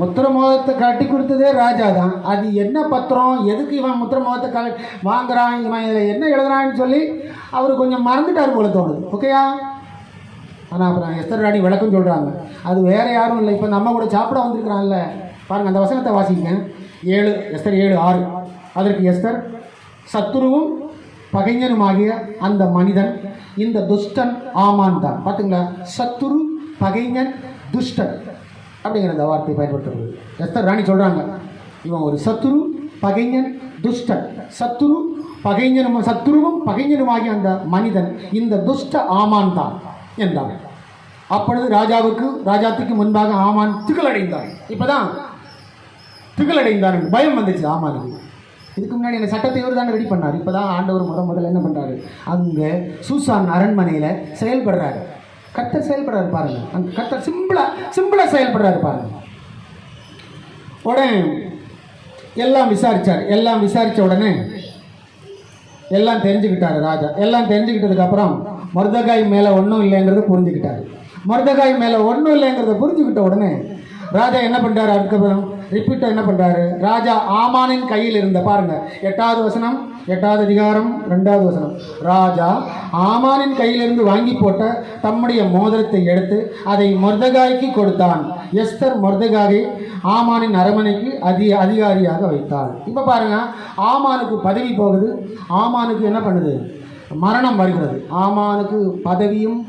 முத்திர மோதத்தை கட்டி கொடுத்ததே ராஜா தான். அது என்ன பத்திரம், எதுக்கு இவன் முத்திர மோதத்தை வாங்குறான், இவன் இதில் என்ன எழுதுறான்னு சொல்லி அவர் கொஞ்சம் மறந்துட்டார் போல தோணுது. ஓகேயா? ஆனால் அப்புறம் எஸ்தர் ராணி விளக்கம் சொல்கிறாங்க. அது வேறு யாரும் இல்லை, இப்போ நம்ம கூட சாப்பிட வந்திருக்கிறான்ல பாருங்கள். அந்த வசனத்தை வாசிங்க. 7 எஸ்தர் 7:6. அதற்கு எஸ்தர், சத்துருவும் பகைஞனுமாகிய அந்த மனிதன் இந்த துஷ்டன் ஆமான் தான். பார்த்துங்களா, சத்துரு, பகைஞன், துஷ்டன் அப்படிங்கிற அந்த வார்த்தையை பயன்படுத்துறது. எஸ்தர் ராணி சொல்கிறாங்க, இவன் ஒரு சத்துரு, பகைஞன், துஷ்டன். சத்துருவும் பகைஞனுமாகிய அந்த மனிதன் இந்த துஷ்ட ஆமான் தான் என்றார். அப்பொழுது ராஜாத்துக்கு முன்பாக ஆமான் திகழடைந்தான். இப்போதான் திகழடைந்தான், பயம் வந்துச்சு ஆமானுக்கு. இதுக்கு முன்னாடி அந்த சட்டத்தை இவர் தான் ரெடி பண்ணார். இப்போ தான் ஆண்டவர் முதல்ல என்ன பண்ணுறாரு, அங்கே சூசான் அரண்மனையில் செயல்படுறாரு. கர்த்தர் செயல்படுறாரு பாருங்கள். அந்த கர்த்தர் சிம்பிளாக செயல்படுறாரு பாருங்கள். உடனே எல்லாம் விசாரித்த உடனே எல்லாம் தெரிஞ்சுக்கிட்டாரு ராஜா. எல்லாம் தெரிஞ்சுக்கிட்டதுக்கப்புறம் மொர்தெகாய் மேலே ஒன்றும் இல்லைங்கிறத புரிஞ்சுக்கிட்ட உடனே ராஜா என்ன பண்ணுறாரு, அதுக்கப்புறம் ரிப்பீட்டாக என்ன பண்ணுறாரு, ராஜா ஆமானின் கையில் இருந்த பாருங்கள் 8வது வசனம், 8வது அதிகாரம் 2வது வசனம். ராஜா ஆமானின் கையிலிருந்து வாங்கி போட்ட தம்முடைய மோதிரத்தை எடுத்து அதை மொர்தெகாய்க்கு கொடுத்தான். எஸ்தர் மொர்தெகாயை ஆமானின் அரண்மனைக்கு அதிகாரியாக வைத்தாள். இப்போ பாருங்கள், ஆமானுக்கு பதவி போகுது, ஆமானுக்கு என்ன பண்ணுது, மரணம் வருகிறது. ஆமானுக்கு பதவியும்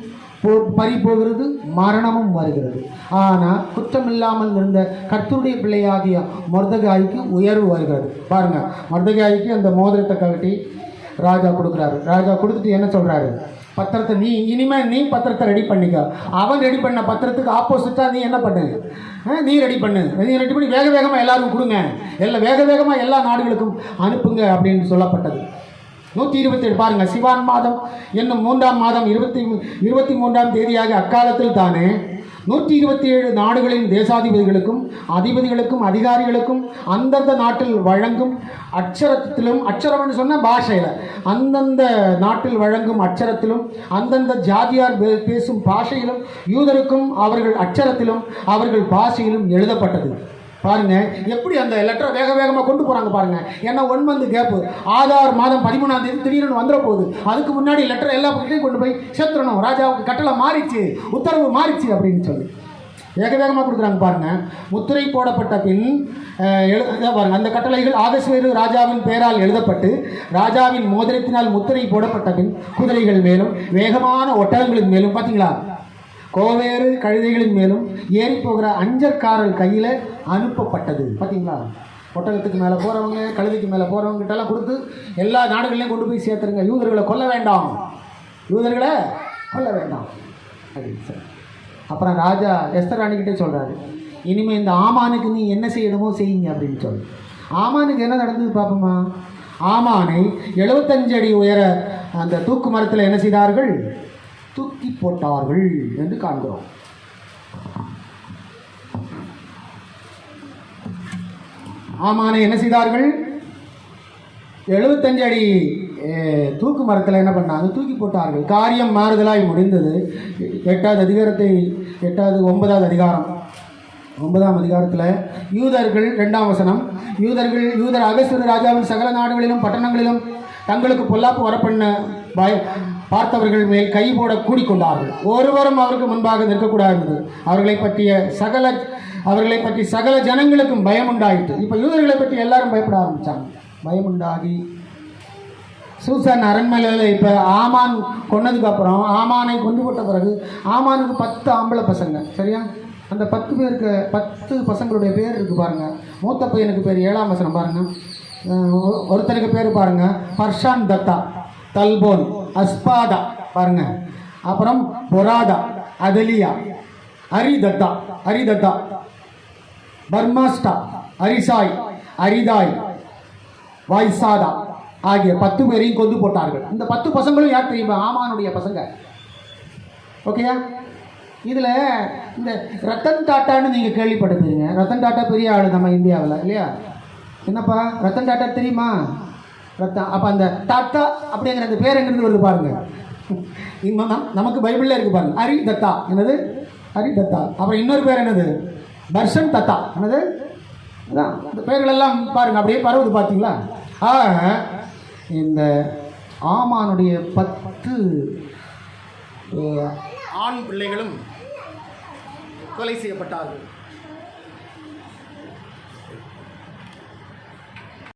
பறி போகிறது, மரணமும் வருகிறது. ஆனால் குற்றமில்லாமல் இருந்த கர்த்தருடைய பிள்ளையாகிய மொர்தெகாய்க்கு உயர்வு வருகிறது. பாருங்கள், மொர்தெகாய்க்கு அந்த மோதிரத்தை கழட்டி ராஜா கொடுக்குறாரு. ராஜா கொடுத்துட்டு என்ன சொல்கிறாரு, பத்திரத்தை நீ பத்திரத்தை ரெடி பண்ணிக்க. அவன் ரெடி பண்ண பத்திரத்துக்கு ஆப்போசிட்டாக நீ என்ன பண்ணு, நீ ரெடி பண்ணி வேக வேகமாக எல்லாருக்கும் கொடுங்க, வேகமாக எல்லா நாடுகளுக்கும் அனுப்புங்க அப்படின்னு சொல்லப்பட்டது. 127 பாருங்கள். சிவான் மாதம் என்னும் 3ஆம் மாதம் 23ஆம் தேதியாக அக்காலத்தில் தானே 127 நாடுகளின் தேசாதிபதிகளுக்கும் அதிபதிகளுக்கும் அதிகாரிகளுக்கும் அந்தந்த நாட்டில் வழங்கும் அச்சரத்திலும், அச்சரம்னு சொன்ன பாஷையில், அந்தந்த நாட்டில் வழங்கும் அச்சரத்திலும் அந்தந்த ஜாதியார் பேசும் பாஷையிலும் யூதருக்கும் அவர்கள் அச்சரத்திலும் அவர்கள் பாஷையிலும் எழுதப்பட்டது. பாருங்க எப்படி அந்த லெட்டரை வேகமாக கொண்டு போகிறாங்க பாருங்க. ஏன்னா 1 மந்த் கேப்பு, ஆதார் மாதம் 13ஆம் தேதி திடீர்னு வந்துட போகுது. அதுக்கு முன்னாடி லெட்டரை எல்லா பக்கத்தையும் கொண்டு போய் சேர்த்துடணும். ராஜாவுக்கு கட்டளை மாறிச்சு, உத்தரவு மாறிச்சு அப்படின்னு சொல்லி வேகமாக கொடுக்குறாங்க பாருங்க. முத்திரை போடப்பட்ட பின் பாருங்க, அந்த கட்டளைகள் ஆகஸ்வேரு ராஜாவின் பெயரால் எழுதப்பட்டு ராஜாவின் மோதிரத்தினால் முத்திரை போடப்பட்ட பின் குதிரைகள் மேலும் வேகமான ஒட்டகங்களின் மேலும், பார்த்தீங்களா, கோவேறு கழுதைகளின் மேலும் ஏறி போகிற அஞ்சற்காரல் கையில் அனுப்பப்பட்டது. பார்த்தீங்களா, ஒட்டகத்துக்கு மேலே போகிறவங்க, கழுதைக்கு மேலே போகிறவங்ககிட்டலாம் கொடுத்து எல்லா நாடுகளையும் கொண்டு போய் சேர்த்துருங்க. யூதர்களை கொல்ல வேண்டாம் அப்படின்னு சார். அப்புறம் ராஜா எஸ்தர் ராணிக்கிட்டே சொல்கிறாரு, இனிமேல் இந்த ஆமானுக்கு நீ என்ன செய்யணுமோ செய்யுங்க அப்படின்னு சொல்லி. ஆமானுக்கு என்ன நடந்தது பார்ப்போமா. ஆமானை 75 அடி உயர அந்த தூக்கு மரத்தில் என்ன செய்தார்கள், தூக்கி போட்டார்கள் என்று காண்கிறோம். ஆமானை என்ன செய்தார்கள், 75 அடி தூக்கு மரத்தில் என்ன பண்ணாங்க, தூக்கி போட்டார்கள். காரியம் மாறுதலாய் முடிந்தது. 9வது அதிகாரம் 9ஆம் அதிகாரத்தில் யூதர்கள் 2ஆம் வசனம், யூதர் அகஸ்வேரு ராஜாவின் சகல நாடுகளிலும் பட்டணங்களிலும் தங்களுக்கு பொல்லாப்பு வரப்பண்ண பார்த்தவர்கள் மேல் கை போட கூடிக்கொண்டார்கள். ஒருவரும் அவருக்கு முன்பாக நிற்கக்கூடாது. அவர்களை பற்றி சகல ஜனங்களுக்கும் பயம் உண்டாயிற்று. இப்போ யூதர்களை பற்றி எல்லாரும் பயப்பட ஆரம்பித்தாங்க. பயம் உண்டாகி சூசான் அரண்மனையில் இப்போ ஆமான் கொன்னதுக்கப்புறம், ஆமானை கொண்டு போட்ட பிறகு ஆமானுக்கு 10 ஆம்பளை பசங்க. சரியா, அந்த 10 பேருக்கு 10 பசங்களுடைய பேர் இருக்குது பாருங்கள். மூத்த பையனுக்கு பேர் 7ஆம் வசனம் பாருங்கள். ஒருத்தனுக்கு பேர் பாருங்கள், பர்ஷான் தத்தா, தல்போன், அஸ்பாதா பாருங்க. அப்புறம் பொராதா, அதலியா, அரிதத்தா, பர்மாஸ்டா, அரிசாய், அரிதாய், வாய்சாதா ஆகிய 10 பேரையும் கொண்டு போட்டார்கள். இந்த 10 பசங்களும் யார் தெரியுமா, ஆமானுடைய பசங்க. ஓகேயா. இதில் இந்த ரத்தன் டாட்டான்னு நீங்கள் கேள்விப்பட்டிருப்பீங்க. ரத்தன் டாட்டா பெரிய ஆள் நம்ம இந்தியாவில் இல்லையா. என்னப்பா ரத்தன் டாட்டா தெரியுமா, ரத்தம். அப்போ அந்த டாட்டா அப்படிங்கிற அந்த பேர் எங்கிருந்து வருது பாருங்கள். நமக்கு பைபிளில் இருக்குது பாருங்கள், ஹரி தத்தா. என்னது, ஹரி தத்தா. அப்புறம் இன்னொரு பேர் என்னது, பர்ஷன் தத்தா என்னது அதான் இந்த பெயர்கள் எல்லாம் பாருங்க அப்படியே பரவுது பார்த்தீங்களா. இந்த ஆமானுடைய 10 ஆண் பிள்ளைகளும் கொலை செய்யப்பட்டார்கள்.